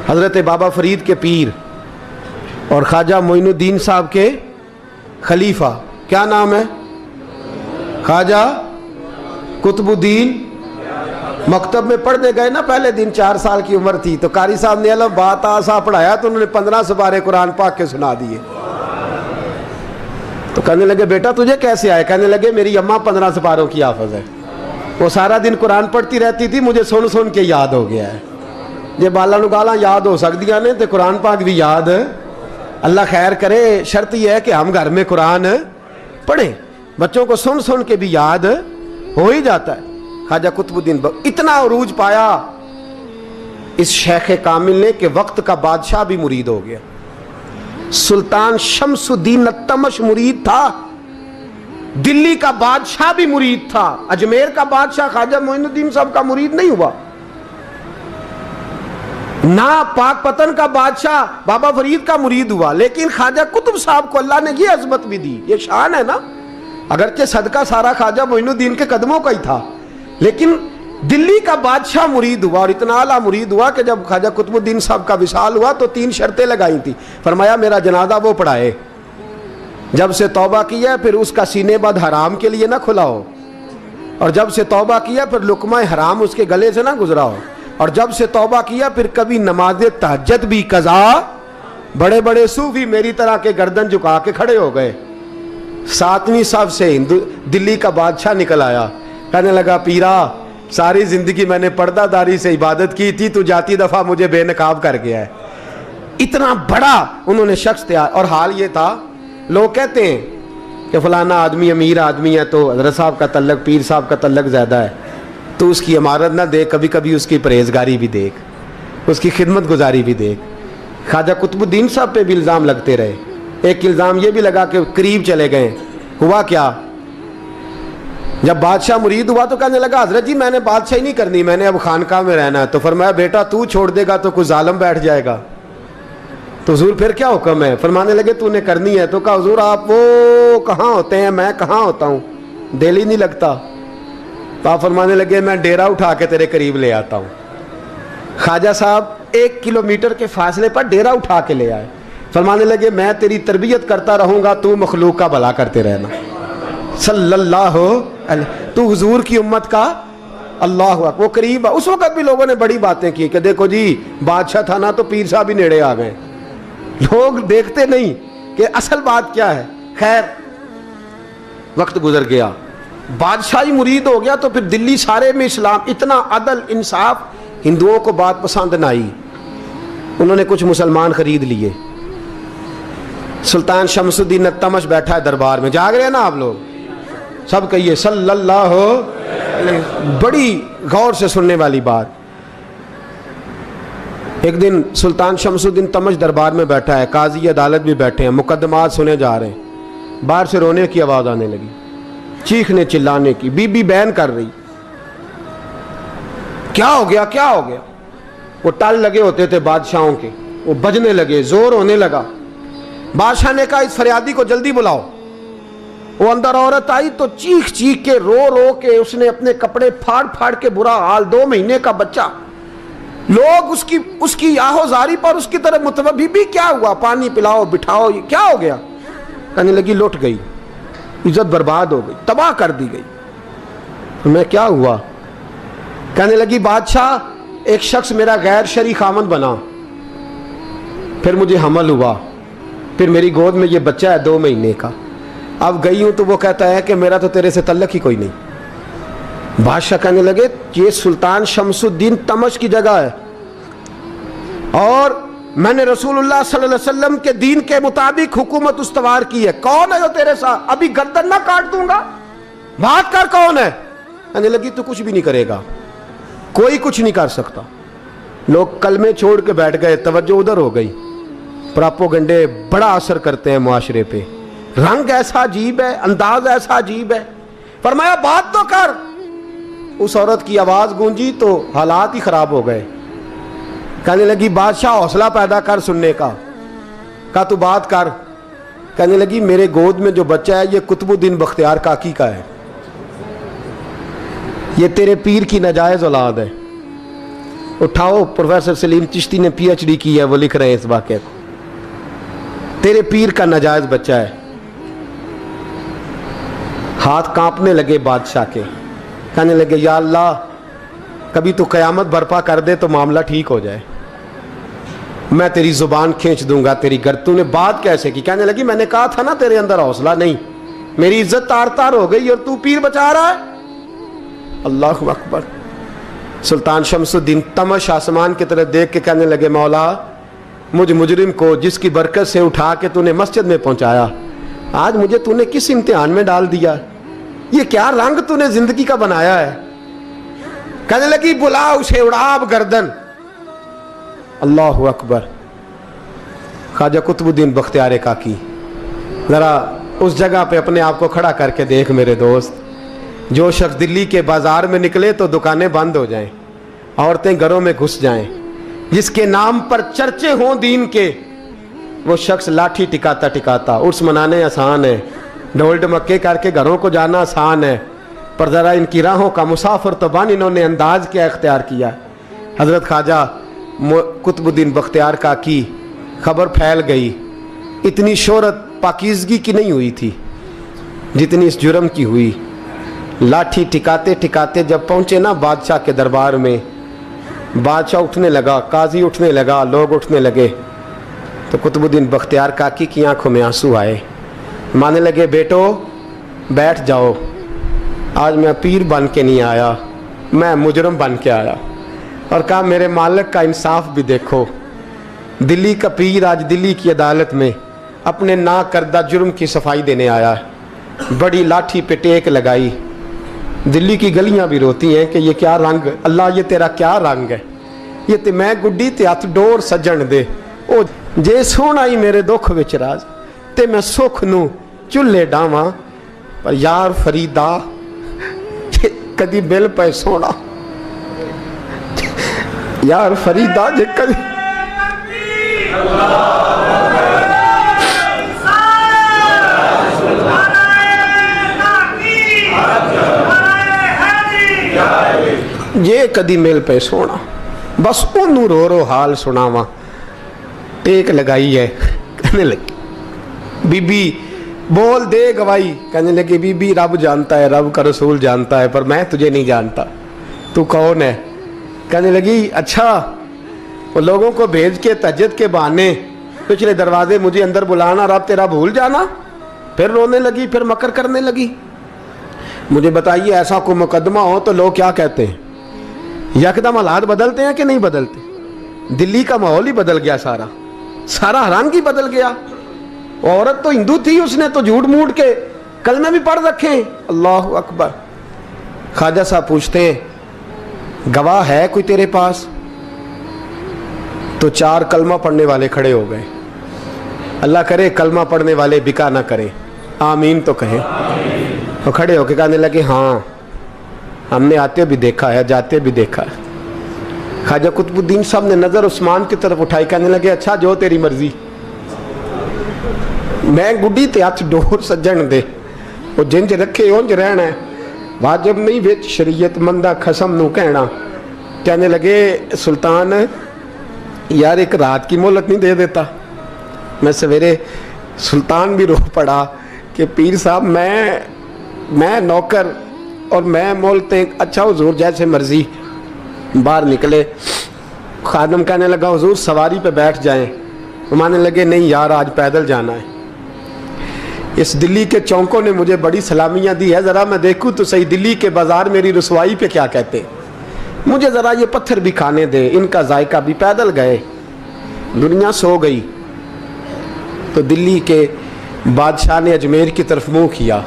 حضرت بابا فرید کے پیر اور خواجہ معین الدین صاحب کے خلیفہ، کیا نام ہے؟ خواجہ قطب الدین۔ مکتب میں پڑھنے گئے نا، پہلے دن 4 سال کی عمر تھی تو قاری صاحب نے الف با تا سا پڑھایا تو انہوں نے 15 سپارے قرآن پاک کے سنا دیے۔ تو کہنے لگے بیٹا تجھے کیسے آئے؟ کہنے لگے میری اماں 15 سپاروں کی حافظ ہے، وہ سارا دن قرآن پڑھتی رہتی تھی، مجھے سن سن کے یاد ہو گیا ہے۔ یہ بالا نو گالاں یاد ہو سکدیاں نے تو قرآن پاک بھی یاد، اللہ خیر کرے۔ شرط یہ ہے کہ ہم گھر میں قرآن پڑھیں، بچوں کو سن سن کے بھی یاد ہو ہی جاتا ہے۔ خواجہ قطب الدین اتنا عروج پایا اس شیخ کامل نے کہ وقت کا بادشاہ بھی مرید ہو گیا۔ سلطان شمس الدین التمش مرید تھا، دلی کا بادشاہ بھی مرید تھا، اجمیر کا بادشاہ خواجہ معین الدین صاحب کا مرید نہیں ہوا، نہ پاک پتن کا بادشاہ بابا فرید کا مرید ہوا، لیکن خواجہ قطب صاحب کو اللہ نے یہ عظمت بھی دی۔ یہ شان ہے نا، اگرچہ صدقہ سارا خواجہ معین الدین کے قدموں کا ہی تھا، لیکن دلی کا بادشاہ مرید ہوا، اور اتنا اعلیٰ مرید ہوا کہ جب خواجہ قطب الدین صاحب کا وصال ہوا تو 3 شرطیں لگائی تھی۔ فرمایا میرا جنازہ وہ پڑھائے، جب سے توبہ کیا پھر اس کا سینے بد حرام کے لیے نہ کھلا ہو، اور جب سے توبہ کیا پھر لقمہ حرام اس کے گلے سے نہ گزرا ہو، اور جب سے توبہ کیا پھر کبھی نماز تہجد بھی قضا۔ بڑے بڑے صوفی میری طرح کے گردن جھکا کے کھڑے ہو گئے۔ 7ویں صف سے دلی کا بادشاہ نکل آیا، کہنے لگا پیرا ساری زندگی میں نے پردہ داری سے عبادت کی تھی، تو جاتی دفعہ مجھے بے نقاب کر گیا ہے۔ اتنا بڑا انہوں نے شخص تیار، اور حال یہ تھا لوگ کہتے ہیں کہ فلانا آدمی امیر آدمی ہے تو حضرت صاحب کا تعلق، پیر صاحب کا تعلق زیادہ ہے، تو اس کی عمارت نہ دیکھ، کبھی کبھی اس کی پرہیزگاری بھی دیکھ، اس کی خدمت گزاری بھی دیکھ۔ خواجہ قطب الدین صاحب پہ بھی الزام لگتے رہے۔ ایک الزام یہ بھی لگا کہ قریب چلے گئے۔ ہوا کیا؟ جب بادشاہ مرید ہوا تو کہنے لگا حضرت جی میں نے بادشاہی نہیں کرنی، میں نے اب خانقاہ میں رہنا ہے۔ تو فرمایا بیٹا تو چھوڑ دے گا تو کوئی ظالم بیٹھ جائے گا، تو حضور پھر کیا حکم ہے؟ فرمانے لگے تو نے کرنی ہے۔ تو کہا حضور آپ وہ کہاں ہوتے ہیں، میں کہاں ہوتا ہوں، دل ہی نہیں لگتا۔ تو آپ فرمانے لگے میں ڈیرا اٹھا کے تیرے قریب لے آتا ہوں۔ خواجہ صاحب 1 کلومیٹر کے فاصلے پر ڈیرا اٹھا کے لے آئے۔ فرمانے لگے میں تیری تربیت کرتا رہوں گا، تو مخلوق کا بھلا کرتے رہنا۔ صلی اللہ علیہ، تو حضور کی امت کا اللہ اکبر۔ وہ قریب، اس وقت بھی لوگوں نے بڑی باتیں کی کہ دیکھو جی بادشاہ تھا نا تو پیر صاحب بھی نیڑے آ گئے۔ لوگ دیکھتے نہیں کہ اصل بات کیا ہے۔ خیر وقت گزر گیا، بادشاہی مرید ہو گیا، تو پھر دلی سارے میں اسلام، اتنا عدل انصاف، ہندوؤں کو بات پسند نہ آئی، انہوں نے کچھ مسلمان خرید لیے۔ سلطان شمس الدین التمش بیٹھا ہے دربار میں، جاگ رہے ہیں نا آپ لوگ سب، کہیے صلی اللہ علیہ۔ بڑی غور سے سننے والی بات۔ ایک دن سلطان شمس الدین تمش دربار میں بیٹھا ہے، قاضی عدالت بھی بیٹھے ہیں، مقدمات سنے جا رہے ہیں، باہر سے رونے کی آواز آنے لگی، چیخنے چلانے کی، بی بی بیان کر رہی۔ کیا ہو گیا کیا ہو گیا؟ وہ ٹال لگے ہوتے تھے بادشاہوں کے، وہ بجنے لگے، زور ہونے لگا۔ بادشاہ نے کہا اس فریادی کو جلدی بلاؤ۔ وہ اندر عورت آئی تو چیخ چیخ کے رو رو کے اس نے اپنے کپڑے پھاڑ پھاڑ کے، برا حال، 2 مہینے کا بچہ، لوگ اس کی آہو زاری پر اس کی طرف متوجہ۔ بھی کیا ہوا؟ پانی پلاؤ، بٹھاؤ، یہ کیا ہو گیا؟ کہنے لگی لٹ گئی، عزت برباد ہو گئی، تباہ کر دی گئی۔ میں کیا ہوا؟ کہنے لگی بادشاہ ایک شخص میرا غیر شرعی خامند بنا، پھر مجھے حمل ہوا، پھر میری گود میں یہ بچہ ہے 2 مہینے کا، اب گئی ہوں تو وہ کہتا ہے کہ میرا تو تیرے سے تعلق ہی کوئی نہیں۔ بادشاہ کہنے لگے یہ سلطان شمس الدین تمش کی جگہ ہے، اور میں نے رسول اللہ صلی اللہ علیہ وسلم کے دین کے مطابق حکومت استوار کی ہے، کون ہے جو تیرے ساتھ؟ ابھی گردن نہ کاٹ دوں گا، بات کر کون ہے؟ کہنے لگی تو کچھ بھی نہیں کرے گا، کوئی کچھ نہیں کر سکتا۔ لوگ کلمے چھوڑ کے بیٹھ گئے، توجہ ادھر ہو گئی۔ پراپوگنڈے بڑا اثر کرتے ہیں معاشرے پہ، رنگ ایسا عجیب ہے، انداز ایسا عجیب ہے۔ فرمایا بات تو کر۔ اس عورت کی آواز گونجی تو حالات ہی خراب ہو گئے۔ کہنے لگی بادشاہ حوصلہ پیدا کر سننے کا۔ کہا تو بات کر۔ کہنے لگی میرے گود میں جو بچہ ہے یہ قطب الدین بختیار کاکی کا ہے، یہ تیرے پیر کی ناجائز اولاد ہے، उठाओ, प्रोफेसर सलीम चिश्ती ने PhD की है, वो लिख रहे हैं इस वाक़े को। तेरे पीर का नाजायज बच्चा है। हाथ कांपने लगे बादशाह के, कहने लगे या अल्लाह कभी तो क़यामत बर्पा कर दे तो मामला ठीक हो जाए, मैं तेरी ज़ुबान खींच दूंगा तेरी गर। तूने बात कैसे की? कहने लगी मैंने कहा था ना तेरे अंदर हौसला नहीं, मेरी इज्जत तार तार हो गई और तू पीर बचा रहा है। अल्लाहु अकबर। सुल्तान शमसुद्दीन तमश आसमान की तरफ देख के कहने लगे मौला, मुझ मुजरिम को जिसकी बरकत से उठा के तूने मस्जिद में पहुंचाया, आज मुझे तूने किस इम्तिहान में डाल दिया? ये क्या रंग तूने जिंदगी का बनाया है? कहने लगी बुला उसे, उड़ाब गर्दन। अल्लाहु अकबर। ख्वाजा कुतुबुद्दीन बख्तियार काकी, जरा उस जगह पे अपने आप को खड़ा करके देख मेरे दोस्त। जो शख्स दिल्ली के बाजार में निकले तो दुकानें बंद हो जाएं, औरतें घरों में घुस जाएं, जिसके नाम पर चर्चे हों दीन के, वो शख्स लाठी टिकाता टिकाता। उर्स मनाने आसान है, ढोल ढमक्के करके घरों को जाना आसान है, पर ज़रा इनकी राहों का मुसाफिर तो बन इन्होंने अंदाज क्या इख्तियार किया। हज़रत ख्वाजा कुतुबुद्दीन बख्तियार काकी, खबर फैल गई। इतनी शोहरत पाकीज़गी की नहीं हुई थी जितनी इस जुर्म की हुई। लाठी टिकाते टिकाते जब पहुँचे ना बादशाह के दरबार में, बादशाह उठने लगा, काजी उठने लगा, लोग उठने लगे, तो कुतुबुद्दीन बख्तियार काकी की आंखों में आंसू आए। मानने लगे बेटो बैठ जाओ, आज मैं पीर बन के नहीं आया, मैं मुजरम बन के आया। और कहा मेरे मालिक का इंसाफ भी देखो। दिल्ली का पीर आज दिल्ली की अदालत में अपने ना करदा जुर्म की सफाई देने आया है। बड़ी लाठी पे टेक लगाई। दिल्ली की गलियां भी रोती हैं कि ये क्या रंग, अल्लाह ये तेरा क्या रंग है, ये ते मैं गुड्डी ते हथ डोर सजन दे। ओ जे सोना ही मेरे दुख विच राज, ते मैं सुख नू चुल्हे डावां, पर यार फरीदा कदी बिल पे सोना, यार फरीदा जे कदी ये कदी मेल पे सोना, बस ओनू रो रो हाल सुनावा। टेक लगाई है, कहने लगी बीबी बोल दे गवाही। कहने लगी बीबी रब जानता है, रब का रसूल जानता है, पर मैं तुझे नहीं जानता, तू कौन है? कहने लगी अच्छा वो लोगों को भेज के तहज्जुद के बहाने पिछले दरवाजे मुझे अंदर बुलाना, रब तेरा भूल जाना। फिर रोने लगी, फिर मकर करने लगी। मुझे बताइए ऐसा कोई मुकदमा हो तो लोग क्या कहते हैं? यकदम हालात बदलते हैं कि नहीं बदलते? दिल्ली का माहौल ही बदल गया, सारा सारा रंग ही बदल गया। औरत तो हिंदू थी, उसने तो झूठ मूठ के कलमे भी पढ़ रखे। अल्लाह अकबर। ख्वाजा साहब पूछते हैं गवाह है कोई तेरे पास? तो 4 कलमा पढ़ने वाले खड़े हो गए। अल्लाह करे कलमा पढ़ने वाले बिका ना करें, आमीन तो कहें। तो खड़े होके कहने लगे हाँ हमने आते भी देखा है, जाते भी देखा है। ख्वाजा कुतुबुद्दीन साहब ने नजर उस्मान की तरफ उठाई, कहने लगे अच्छा जो तेरी मर्जी, मैं गुड्डी ते हथ डोर सज्जन दे, वो जिंज रखे उंज रहना है, वाजिब नहीं विच शरीयत मंदा खसम नू कहना। कहने लगे सुल्तान यार एक रात की मोहलत नहीं दे देता? मैं सवेरे सुल्तान भी रो पड़ा कि पीर साहब मैं नौकर और मैं मोलते। अच्छा हुजूर जैसे मर्जी। बाहर निकले, खादम कहने लगा हुजूर सवारी पे बैठ जाएं। वो मानने लगे नहीं यार आज पैदल जाना है। इस दिल्ली के चौंकों ने मुझे बड़ी सलामियाँ दी है, ज़रा मैं देखूँ तो सही दिल्ली के बाज़ार मेरी रसवाई पे क्या कहते हैं। मुझे ज़रा ये पत्थर भी खाने दे, इनका जायका भी। पैदल गए, दुनिया सो गई तो दिल्ली के बादशाह ने अजमेर की तरफ मुँह किया।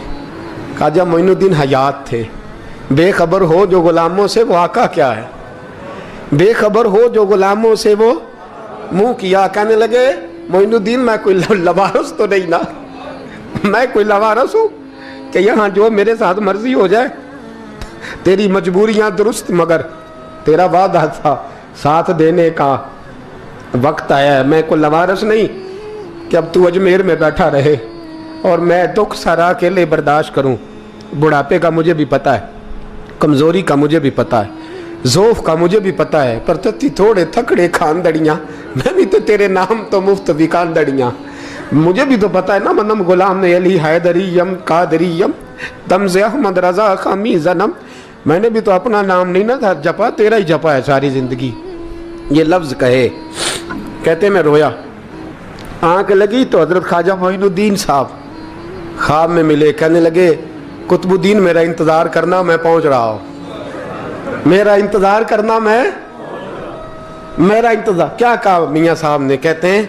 ख्वाजा मोइनुद्दीन हयात थे। बेखबर हो जो गुलामों से वो आका क्या है, बेखबर हो जो गुलामों से वो मुँह किया। कहने लगे मोइनुद्दीन मैं कोई लवारस तो नहीं ना, मैं कोई लवारस हूँ कि यहाँ जो मेरे साथ मर्जी हो जाए? तेरी मजबूरियाँ दुरुस्त, मगर तेरा वादा था साथ देने का वक्त आया है। मैं कोई लवारस नहीं कि अब तू अजमेर में बैठा रहे और मैं दुख सारा अकेले बर्दाश्त करूं। बुढ़ापे का मुझे भी पता है, कमज़ोरी का मुझे भी पता है, ज़ोफ़ का मुझे भी पता है, पर तत्ती थोड़े थकड़े खानदड़ियाँ, मैं भी तो तेरे नाम तो मुफ्त भी खानदड़ियाँ। मुझे भी तो पता है ना, मनम गुलाम ने अली हैदरियम कादरियम तमज़े अहमद रज़ा खामी ज़नम। मैंने भी तो अपना नाम नहीं ना था जपा, तेरा ही जपा है सारी ज़िंदगी। ये लफ्ज़ कहे, कहते मैं रोया, आँख लगी तो हज़रत ख्वाजा मोइनुद्दीन साहब ख्वाब में मिले। कहने लगे कुतुबुद्दीन मेरा इंतज़ार करना, मैं पहुँच रहा हूँ। मेरा इंतज़ार करना, मेरा इंतज़ार। क्या कहा मियाँ साहब ने? कहते हैं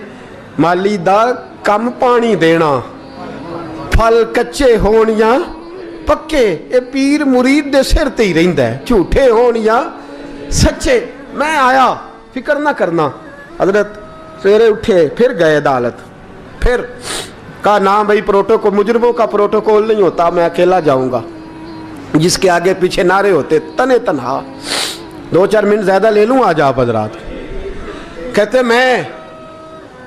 माली दा कम पानी देना, फल कच्चे होण या पक्के, ये पीर मुरीद दे सिर ते ही रहिंदा है, झूठे होण या सच्चे। मैं आया, फिक्र ना करना। हजरत सवेरे उठे, फिर गए अदालत, फिर कहा ना भाई प्रोटोकॉल, मुजरमों का प्रोटोकॉल नहीं होता, मैं अकेला जाऊंगा। जिसके आगे पीछे नारे होते तने तनहा। 2-4 मिनट ज़्यादा ले लूँ आज आप हजरात। कहते मैं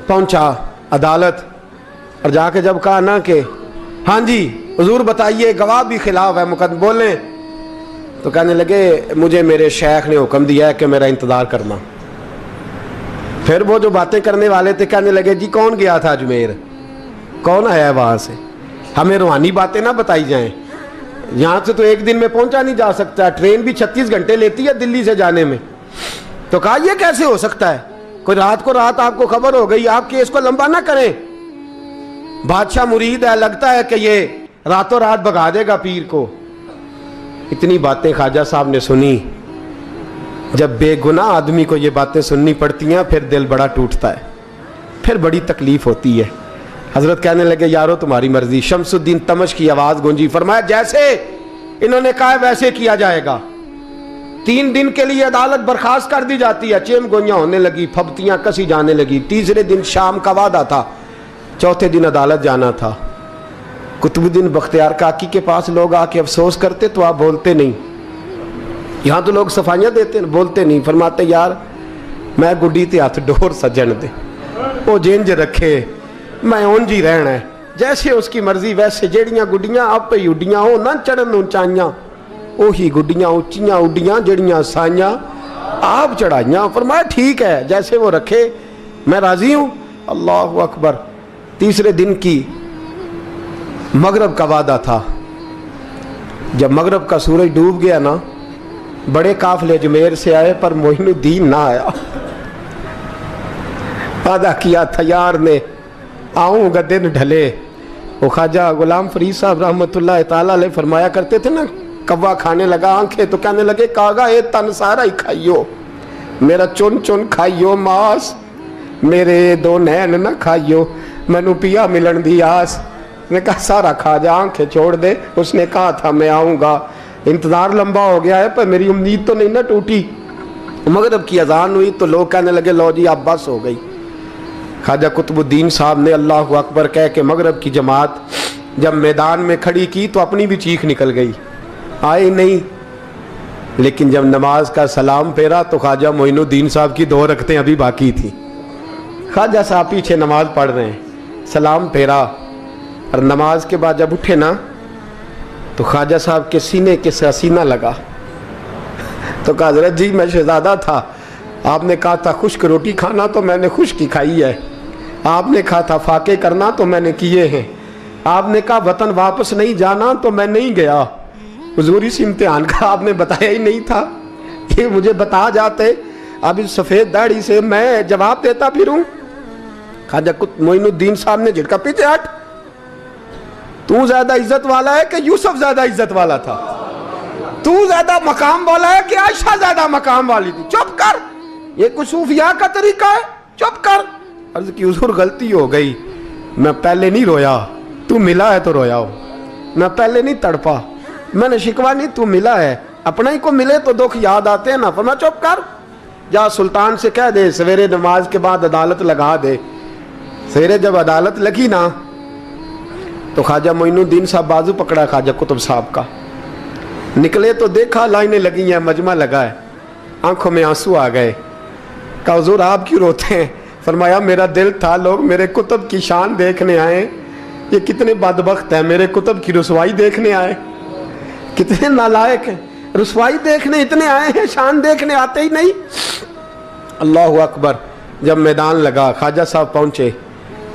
पहुंचा अदालत और जाके जब कहा ना कि हाँ जी हुजूर बताइए, गवाह भी खिलाफ है, मुकदमा बोलें, तो कहने लगे मुझे मेरे शेख ने हुक्म दिया है कि मेरा इंतज़ार करना। फिर वो जो बातें करने वाले थे कहने लगे जी कौन गया था अजमेर, कौन आया है वहाँ से, हमें रूहानी बातें ना बताई जाएं। यहाँ से तो एक दिन में पहुँचा नहीं जा सकता, ट्रेन भी 36 घंटे लेती है दिल्ली से जाने में। तो कहा यह कैसे हो सकता है, कोई रात को रात आपको खबर हो गई, आप केस को लंबा ना करें। बादशाह मुरीद है, लगता है कि ये रातों रात भगा देगा पीर को। इतनी बातें ख्वाजा साहब ने सुनी। जब बेगुनाह आदमी को ये बातें सुननी पड़ती हैं फिर दिल बड़ा टूटता है, फिर बड़ी तकलीफ होती है। हजरत कहने लगे यारो तुम्हारी मर्जी। शमसुद्दीन तमश की आवाज गूंजी, फरमाया जैसे इन्होंने कहा वैसे किया जाएगा। 3 दिन के लिए अदालत बर्खास्त कर दी जाती है। चेम गोइयां होने लगी, फबतियां कसी जाने लगी। तीसरे दिन शाम का वादा था, चौथे दिन अदालत जाना था। कुतुबुद्दीन बख्तियार काकी के पास लोग आके अफसोस करते तो आप बोलते नहीं, यहाँ तो लोग सफाइयाँ देते बोलते नहीं। फरमाते यार मैं गुड्डी ते हथ डोर सजन दे, वो जिंज रखे मैं उंज ही रहना है, जैसे उसकी मर्जी वैसे। जेड़ियां गुड्डियां आप ही उड्डियां हो ना चढ़न ऊंचाइयां, ओही गुड्डियां उच्चियां उड्डियां जेड़ियां साइयां आप चढ़ाइयां। फरमाया ठीक है जैसे वो रखे मैं राजी हूं। अल्लाह अकबर। तीसरे दिन की मगरब का वादा था। जब मगरब का सूरज डूब गया ना, बड़े काफले अजमेर से आए पर मोइनुद्दीन ना आया। वादा किया था यार ने आऊँगा दिन ढले। वो ख्वाजा गुलाम फरीद साहब रहमतुल्लाह ताला अलैह फरमाया करते थे ना, कव्वा खाने लगा आंखें तो कहने लगे कागा ये तन सारा ही खाइयो, मेरा चुन चुन खाइयो मास, मेरे 2 नैन ना खाइयो, मैनू पिया मिलन दी आस। ने कहा सारा खा जा, आंखें छोड़ दे। उसने कहा था मैं आऊँगा, इंतज़ार लंबा हो गया है पर मेरी उम्मीद तो नहीं ना टूटी। मगरब की अजान हुई तो लोग कहने लगे लो जी अब बस हो गई। ख्वाजा कुतुबुद्दीन साहब ने अल्लाह अकबर कह के मगरब की जमात जब मैदान में खड़ी की तो अपनी भी चीख निकल गई, आए नहीं। लेकिन जब नमाज का सलाम फेरा तो ख्वाजा मोइनुद्दीन साहब की 2 रकतें अभी बाकी थी। ख्वाजा साहब पीछे नमाज पढ़ रहे हैं, सलाम फेरा और नमाज के बाद जब उठे ना तो ख्वाजा साहब के सीने के सीना लगा। तो कहा हज़रत जी मैं शहजादा था, आपने कहा था खुश्क रोटी खाना तो मैंने खुश्क ही खाई है, आपने कहा था फाके करना तो मैंने किए हैं, आपने कहा वतन वापस नहीं जाना तो मैं नहीं गया। हुजूर इस इम्तिहान का आपने बताया ही नहीं था, ये मुझे बता जाते अब इस सफ़ेद दाढ़ी से मैं जवाब देता फिरूं। ख्वाजा मोइनुद्दीन साहब ने झटका, पीछे हट, तू ज्यादा इज्जत वाला है कि यूसुफ ज्यादा इज्जत वाला था? तू ज्यादा मकाम वाला है कि आयशा ज्यादा मकाम वाली थी? चुप कर, ये कुछ सूफिया का तरीका है, चुप कर। अर्ज की हुजूर गलती हो गई, मैं पहले नहीं रोया, तू मिला है तो रोया हो, मैं पहले नहीं तड़पा, मैंने शिकवा नहीं, तू मिला है। अपना ही को मिले तो दुख याद आते हैं ना। फरमा चुप कर, जा सुल्तान से कह दे सवेरे नमाज के बाद अदालत लगा दे। सवेरे जब अदालत लगी ना तो ख्वाजा मोइनुद्दीन साहब बाजू पकड़ा ख्वाजा कुतुब साहब का, निकले तो देखा लाइनें लगी हैं, मजमा लगा है, आंखों में आंसू आ गए। कहा हुजूर आप क्यों रोते हैं? फरमाया मेरा दिल था लोग मेरे कुतुब की शान देखने आए, ये कितने बदबख्त हैं, मेरे कुतुब की रुसवाई देखने आए, कितने नालायक हैं। रसवाई देखने इतने आए हैं, शान देखने आते ही नहीं। अल्लाह अकबर। जब मैदान लगा, ख्वाजा साहब पहुंचे,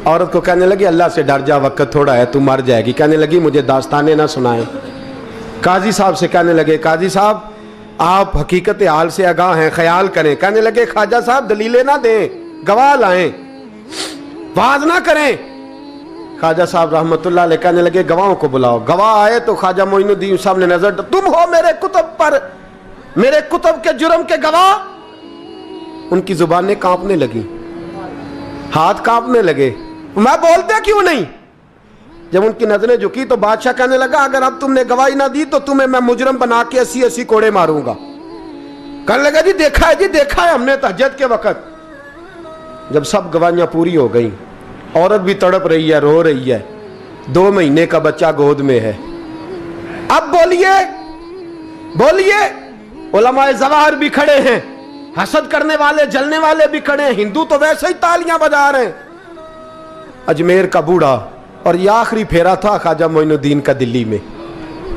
औरत को कहने लगी अल्लाह से डर जा, वक्त थोड़ा है, तू मर जाएगी। कहने लगी मुझे दास्ताने ना सुनाए। काजी साहब से कहने लगे काजी साहब आप हकीकत हाल से आगाह हैं, ख्याल करें। कहने लगे ख्वाजा साहब दलीलें ना दें, गवाह लाएं, वाज ना करें। ख्वाजा साहब रहमतुल्लाह अलैह कहने लगे गवाहों को बुलाओ। गवाह आए तो ख्वाजा मोइनुद्दीन साहब ने नजर, तुम हो मेरे कुतुब पर, मेरे कुतुब के जुर्म के गवाह। उनकी जुबानें कांपने लगी, हाथ कांपने लगे, मैं बोलते क्यों नहीं। जब उनकी नजरें झुकी तो बादशाह कहने लगा अगर अब तुमने गवाही ना दी तो तुम्हें मैं मुजरम बना के 80-80 कोड़े मारूंगा। कहने लगा जी देखा है हमने तहज्जुद के वक्त। जब सब गवाहियां पूरी हो गई, औरत भी तड़प रही है, रो रही है, 2 महीने का बच्चा गोद में है। अब बोलिए उलमाए ज़वाहिर भी खड़े हैं, हसद करने वाले जलने वाले भी खड़े हैं, हिंदू तो वैसे ही तालियां बजा रहे हैं। अजमेर का बूढ़ा, और ये आखिरी फेरा था ख्वाजा मोइनुद्दीन का दिल्ली में।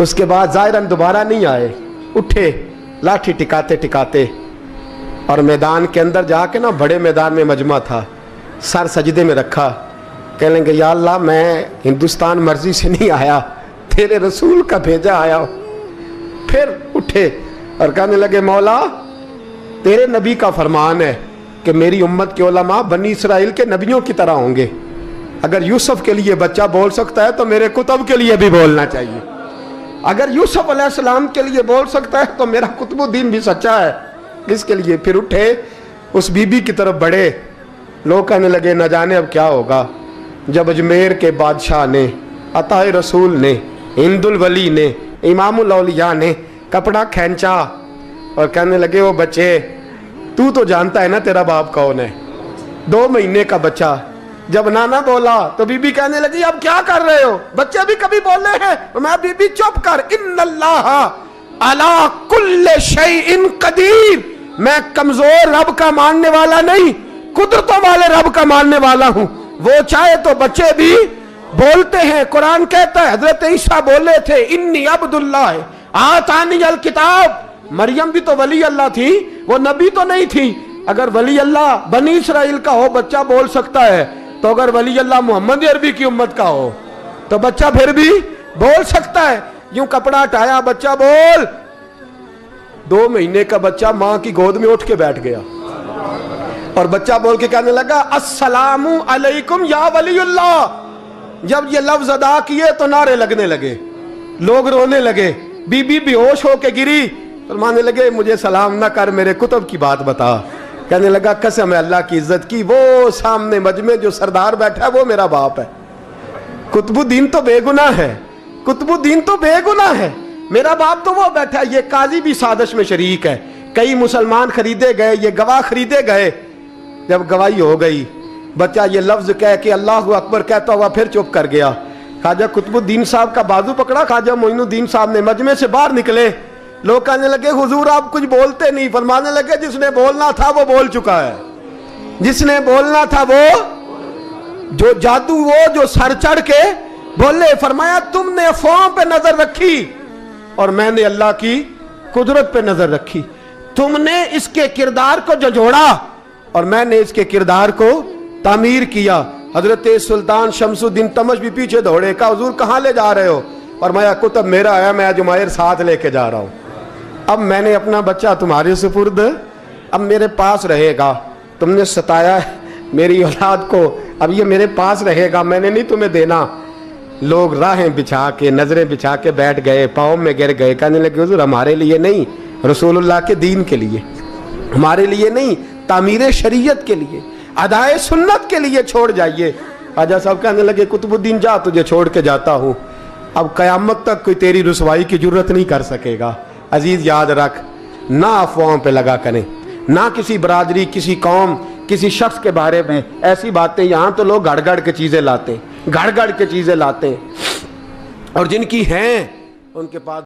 उसके बाद ज़ाहिरन दोबारा नहीं आए, उठे लाठी टिकाते टिकाते और मैदान के अंदर जाके ना, बड़े मैदान में मजमा था, सर सजदे में रखा। कहने लगे या अल्लाह मैं हिंदुस्तान मर्जी से नहीं आया, तेरे रसूल का भेजा आया। फिर उठे और कहने लगे मौला तेरे नबी का फरमान है कि मेरी उम्मत के उलमा बनी इसराइल के नबियों की तरह होंगे। अगर यूसुफ के लिए बच्चा बोल सकता है तो मेरे कुतुब के लिए भी बोलना चाहिए। अगर यूसुफ अलैहिस्सलाम के लिए बोल सकता है तो मेरा कुतुबुद्दीन भी सच्चा है। किसके लिए? फिर उठे उस बीबी की तरफ बढ़े। लोग कहने लगे न जाने अब क्या होगा। जब अजमेर के बादशाह ने, अताए रसूल ने, हिंदुल वली ने, इमामुल औलिया ने कपड़ा खींचा और कहने लगे वो बच्चे तू तो जानता है ना तेरा बाप कौन है, 2 महीने का बच्चा। जब नाना बोला तो बीबी कहने लगी अब क्या कर रहे हो, बच्चे भी कभी बोले हैं। मैं बीबी चुप कर, इन्नल्लाह अला कुल्ले शैइन कदीर, मैं कमजोर रब का मानने वाला नहीं, कुदरतों वाले रब का मानने वाला हूं। वो चाहे तो बच्चे भी बोलते हैं। कुरान कहता है हजरत ईसा बोले थे इन्नी अब्दुल्लाह आतानी अल किताब। मरियम भी तो वली अल्लाह थी, वो नबी तो नहीं थी। अगर वली अल्लाह बनी इसराइल का हो बच्चा बोल सकता है, तो अगर वली अल्लाह मोहम्मद अरबी की उम्मत का हो तो बच्चा फिर भी बोल सकता है। यूं कपड़ा हटाया, बच्चा बोल। 2 महीने का बच्चा मां की गोद में उठ के बैठ गया और बच्चा बोल के कहने लगा अस्सलामु अलैकुम या वलीउल्लाह। जब ये लफ्ज अदा किए तो नारे लगने लगे, लोग रोने लगे, बीबी बेहोश होके गिरी। फरमाने लगे मुझे सलाम ना कर, मेरे कुतुब की बात बता। कहने लगा कसम है अल्लाह की इज्जत की, वो सामने मजमे जो सरदार बैठा है वो मेरा बाप है। कुतुबुद्दीन तो बेगुनाह है, कुतुबुद्दीन तो बेगुनाह है, मेरा बाप तो वो बैठा है। ये काजी भी साजिश में शरीक है। कई मुसलमान खरीदे गए, ये गवाह खरीदे गए। जब गवाही हो गई, बच्चा ये लफ्ज कह के अल्लाह अकबर कहता हुआ फिर चुप कर गया। ख्वाजा कुतुबुद्दीन साहब का बाजू पकड़ा ख्वाजा मोइनुद्दीन साहब ने, मजमे से बाहर निकले। लोग कहने लगे हुजूर आप कुछ बोलते नहीं। फरमाने लगे जिसने बोलना था वो बोल चुका है, जिसने बोलना था वो जो जादू, वो जो सर चढ़ के बोले। फरमाया तुमने अफवाहों पे नजर रखी और मैंने अल्लाह की कुदरत पे नजर रखी। तुमने इसके किरदार को झंझोड़ा और मैंने इसके किरदार को तामीर किया। हजरत सुल्तान शमसुद्दीन तमश भी पीछे दौड़े, कहा हुजूर कहाँ ले जा रहे हो? और मैं कुतुब मेरा आया, मैं जुमैर साथ लेके जा रहा हूं। अब मैंने अपना बच्चा तुम्हारे सुपुर्द, अब मेरे पास रहेगा। तुमने सताया मेरी औलाद को, अब ये मेरे पास रहेगा, मैंने नहीं तुम्हें देना। लोग राहें बिछा के, नजरें बिछा के बैठ गए, पाँव में गिर गए। कहने लगे हुजूर हमारे लिए नहीं, रसूलुल्लाह के दीन के लिए, हमारे लिए नहीं, तामीर शरीयत के लिए, अदाए सुन्नत के लिए छोड़ जाइए। ख्वाजा साहब कहने लगे कुतुबुद्दीन जा, तुझे छोड़ के जाता हूँ, अब कयामत तक कोई तेरी रुसवाई की जरूरत नहीं कर सकेगा। अजीज याद रख, ना अफवाहों पे लगा करें, ना किसी बरादरी, किसी कौम, किसी शख्स के बारे में ऐसी बातें। यहाँ तो लोग गड़ गड़ के चीजें लाते हैं, गड़ गड़ के चीजें लाते हैं, और जिनकी हैं उनके पास